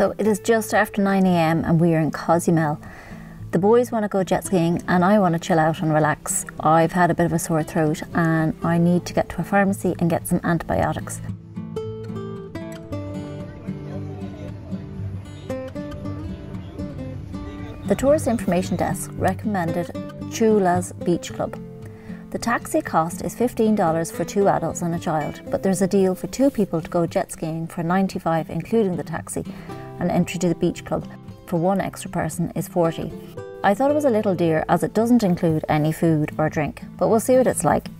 So it is just after 9 AM and we are in Cozumel. The boys want to go jet skiing and I want to chill out and relax. I've had a bit of a sore throat and I need to get to a pharmacy and get some antibiotics. The tourist information desk recommended Chulas Beach Club. The taxi cost is $15 for 2 adults and a child, but there's a deal for 2 people to go jet skiing for $95 including the taxi, and entry to the beach club for 1 extra person is $40. I thought it was a little dear as it doesn't include any food or drink, but we'll see what it's like.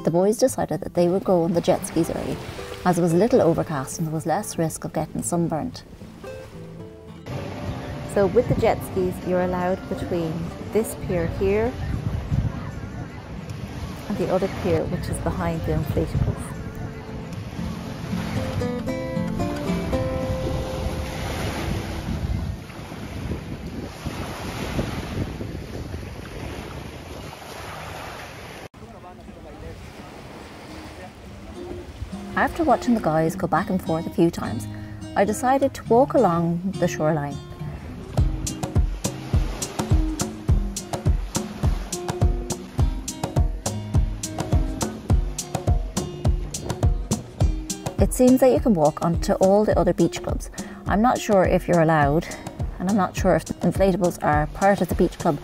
The boys decided that they would go on the jet skis early, as it was a little overcast and there was less risk of getting sunburnt. So with the jet skis, you're allowed between this pier here and the other pier, which is behind the inflatables. After watching the guys go back and forth a few times, I decided to walk along the shoreline. It seems that you can walk onto all the other beach clubs. I'm not sure if you're allowed, and I'm not sure if the inflatables are part of the beach club.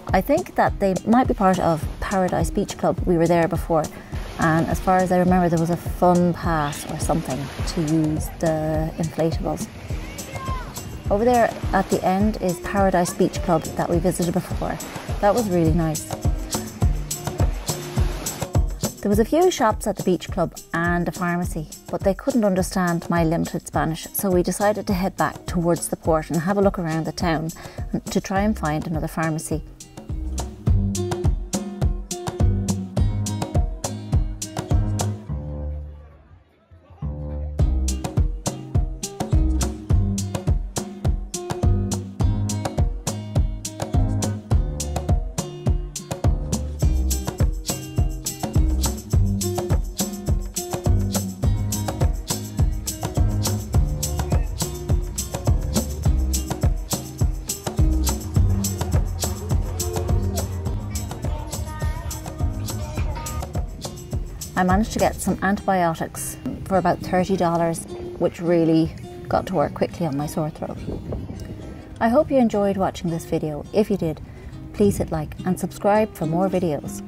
I think that they might be part of Paradise Beach Club. We were there before. And as far as I remember, there was a fun pass or something to use the inflatables. Over there at the end is Paradise Beach Club that we visited before. That was really nice. There was a few shops at the beach club and a pharmacy, but they couldn't understand my limited Spanish, so we decided to head back towards the port and have a look around the town to try and find another pharmacy. I managed to get some antibiotics for about $30, which really got to work quickly on my sore throat. I hope you enjoyed watching this video. If you did, please hit like and subscribe for more videos.